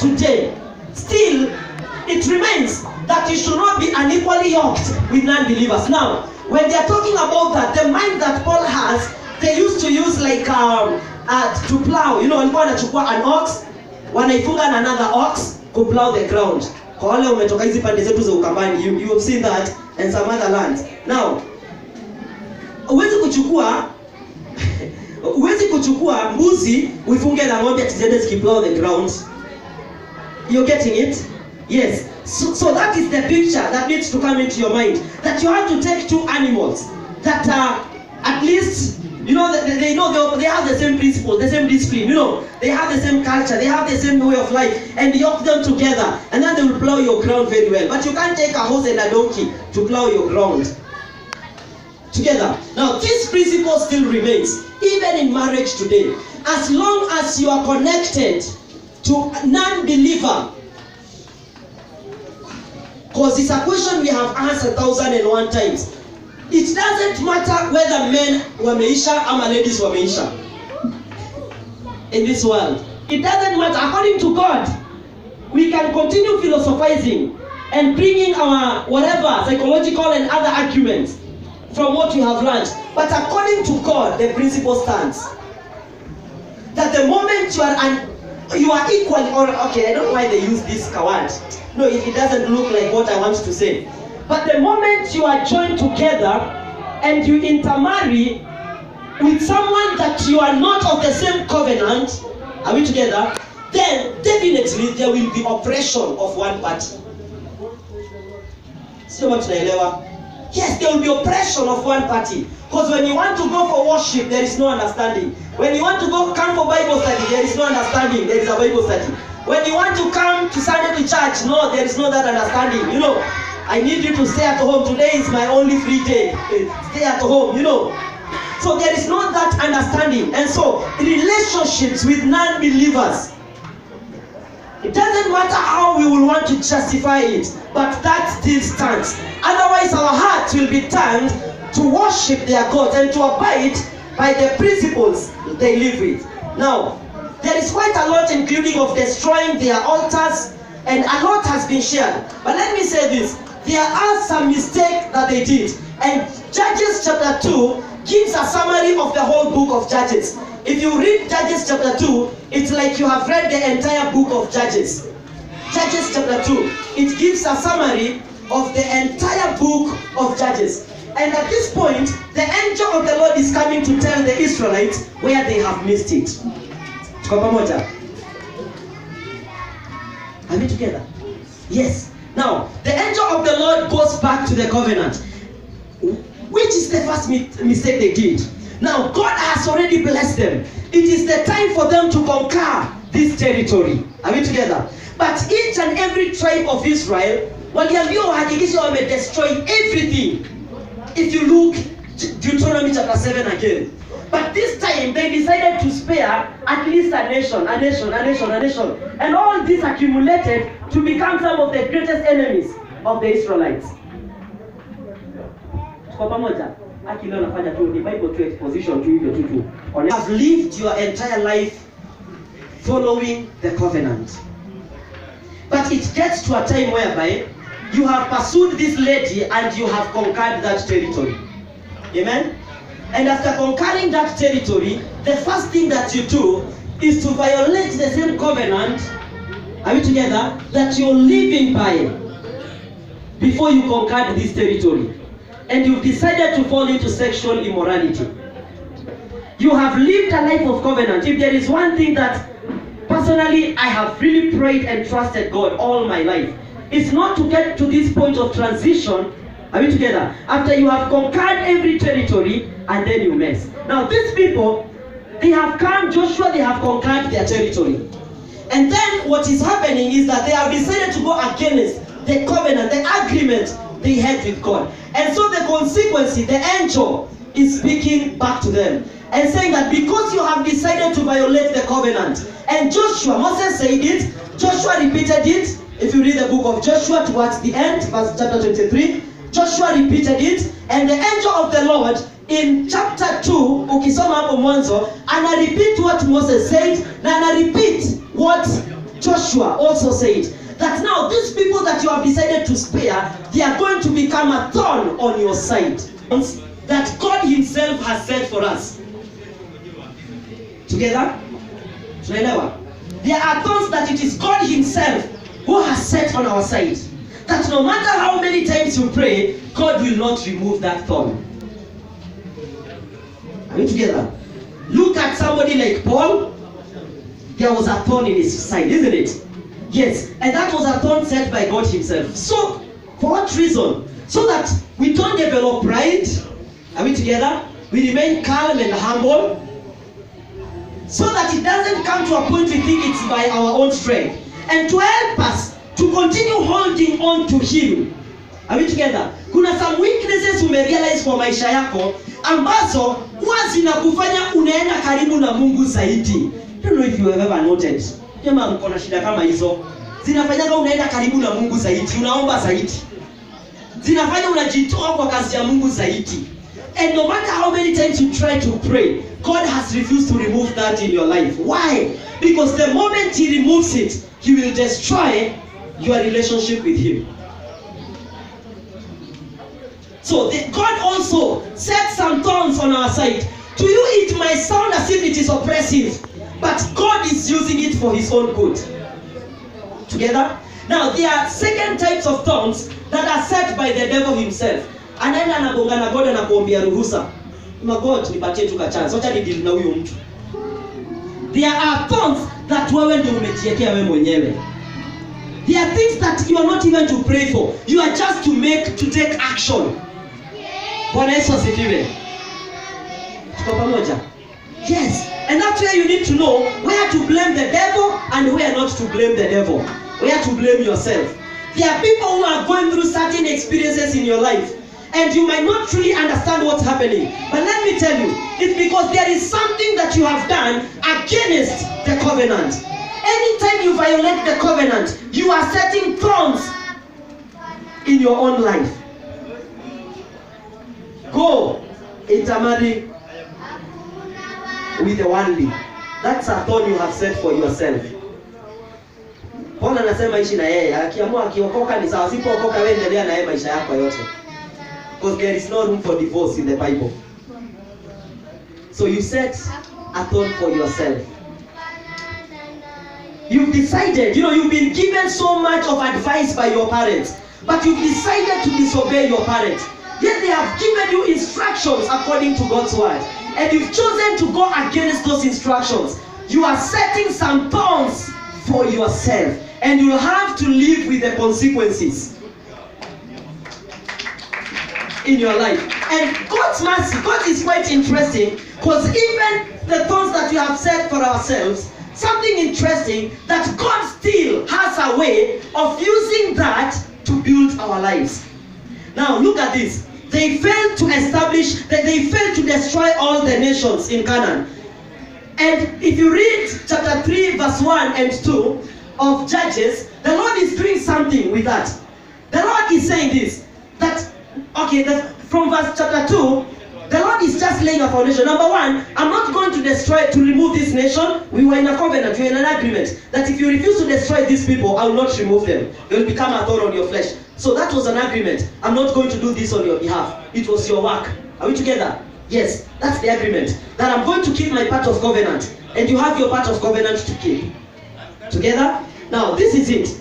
today, still it remains that you should not be unequally yoked with non-believers. Now, when they are talking about that, the mind that Paul has, they used to use like to plow. You know, walikuwa wanachukua an ox, wanaifunga na another ox to plow the ground. Kwa wale umetoka hizi pande zetu za Ukambani, you have seen that in some other lands. Now, uwezi kuchukua mbuzi uifunge na ng'ombe atiende zikiplow the ground. You're getting it? Yes. So that is the picture that needs to come into your mind. That you have to take two animals that are at least, you know, they have the same principles, the same discipline, you know, they have the same culture, they have the same way of life, and yoke them together, and then they will plow your ground very well. But you can't take a horse and a donkey to plow your ground together. Now, this principle still remains, even in marriage today. As long as you are connected to a non-believer, because it's a question we have answered 1,001 times. It doesn't matter whether men wameisha or ladies wameisha in this world. It doesn't matter. According to God, we can continue philosophizing and bringing our whatever psychological and other arguments from what we have learned. But according to God, the principle stands that the moment you are equally, or okay, I don't know why they use this word. No, it doesn't look like what I want to say. But the moment you are joined together and you intermarry with someone that you are not of the same covenant, are we together? Then definitely there will be oppression of one party. So much naelewa. Yes, there will be oppression of one party. Because when you want to go for worship, there is no understanding. When you want to come for Bible study, there is no understanding. There is a Bible study. When you want to come to Sunday to church, no, there is no that understanding. You know, I need you to stay at home. Today is my only free day. Stay at home, you know. So there is not that understanding. And so relationships with non-believers, it doesn't matter how we will want to justify it, but that still stands. Otherwise our hearts will be turned to worship their God and to abide by the principles they live with. Now, there is quite a lot including of destroying their altars, and a lot has been shared. But let me say this, there are some mistakes that they did. And Judges chapter 2 gives a summary of the whole book of Judges. If you read Judges chapter 2, it's like you have read the entire book of Judges. Judges chapter 2, it gives a summary of the entire book of Judges. And at this point, the angel of the Lord is coming to tell the Israelites where they have missed it. Tuko pamoja? Are we together? Yes. Now, the angel of the Lord goes back to the covenant. Which is the first mistake they did. Now, God has already blessed them. It is the time for them to conquer this territory. Are we together? But each and every tribe of Israel, waliambiwa wahakikisha wame-destroy everything. If you look Deuteronomy chapter 7 again. But this time they decided to spare at least a nation. And all this accumulated to become some of the greatest enemies of the Israelites. Tuko pamoja? Akilo nafanya tu ni Bible to exposition to hivyo tu. You have lived your entire life following the covenant. But it gets to a time whereby you have pursued this lady and you have conquered that territory. Amen? And after conquering that territory, the first thing that you do is to violate the same covenant, are we together, that you're living by before you conquered this territory. And you've decided to fall into sexual immorality. You have lived a life of covenant. If there is one thing that personally I have really prayed and trusted God all my life, it's not to get to this point of transition, are we together, after you have conquered every territory and then you mess. Now these people, they have come, Joshua, they have conquered their territory. And then what is happening is that they have decided to go against the covenant, the agreement they had with God. And so the consequence, the angel is speaking back to them and saying that because you have decided to violate the covenant, and Joshua, Moses said it, Joshua repeated it. If you read the book of Joshua towards the end, verse chapter 23, Joshua repeated it, and the angel of the Lord in chapter 2, ukisoma hapo mwanzo, ana repeat what Moses said, na ana repeat what Joshua also said that now these people that you have decided to spare, they are going to become a thorn on your side. That God himself has set for us. Together? Tunaelewa? There are thorns that it is God himself who has set on our side. That no matter how many times you pray, God will not remove that thorn. Are we together? Look at somebody like Paul. There was a thorn in his side, isn't it? Yes, and that was a thorn set by God himself. So, for what reason? So that we don't develop pride. Are we together? We remain calm and humble. So that it doesn't come to a point we think it's by our own strength. And to help us to continue holding on to him. Are we together? Kuna some weaknesses umerealize kwa maisha yako ambazo huwa zinakufanya unaenda karibu na Mungu zaidi. I don't know if you have ever noticed. Kama uko na shida kama hizo, zinafanya unaenda karibu na Mungu zaidi, unaomba zaidi. Zinafanya unajitoa kwa kazi ya Mungu zaidi. And no matter how many times you try to pray, God has refused to remove that in your life. Why? Because the moment he removes it, he will destroy your relationship with him. So God also set some thorns on our side. To you it might sound as if it is oppressive, but God is using it for his own good. Together? Now there are second types of thorns that are set by the devil himself. Anaenda anagongana God na kuombea ruhusa. God nipatie tu chance. Acha ni deal na huyo mtu. There are thorns that wewe ndio umejiwekea wewe mwenyewe. There are things that you are not even to pray for. You are just to take action. Bwana Yesu asifiwe. Tuko pamoja? Yes. And that's where you need to know where to blame the devil and where not to blame the devil. Where to blame yourself. There are people who are going through certain experiences in your life. And you might not truly understand what's happening. But let me tell you, it's because there is something that you have done against the covenant. Anytime you violate the covenant, you are setting thorns in your own life. Go intermarry with the worldly. That's a thorn you have set for yourself. Paul anasema ishi na yeye, akiamua akiokoka ni sawa, sipookoka wewe endelea na yeye maisha yako yote. Because there is no room for divorce in the Bible. So you set a thorn for yourself. You've decided, you've been given so much of advice by your parents, but you've decided to disobey your parents. Yet they have given you instructions according to God's word, and you've chosen to go against those instructions. You are setting some thorns for yourself, and you'll have to live with the consequences in your life. And God's mercy, God is quite interesting, because even the thorns that we have set for ourselves, something interesting, that God still has a way of using that to build our lives. Now look at this. They failed to destroy all the nations in Canaan. And if you read chapter 3 verse 1 and 2 of Judges, the Lord is doing something with that. The Lord is saying this, that from verse chapter 2, the Lord is just laying a foundation. Number one, I'm not going to remove this nation. We were in a covenant, we were in an agreement, that if you refuse to destroy these people, I will not remove them. They will become a thorn on your flesh. So that was an agreement. I'm not going to do this on your behalf. It was your work. Are we together? Yes, that's the agreement. That I'm going to keep my part of covenant, and you have your part of covenant to keep. Together? Now, this is it.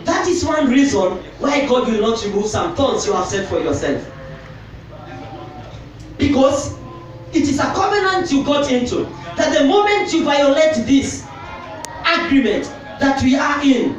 That is one reason why God will not remove some thorns you have set for yourself. Because it is a covenant you got into, that the moment you violate this agreement that we are in,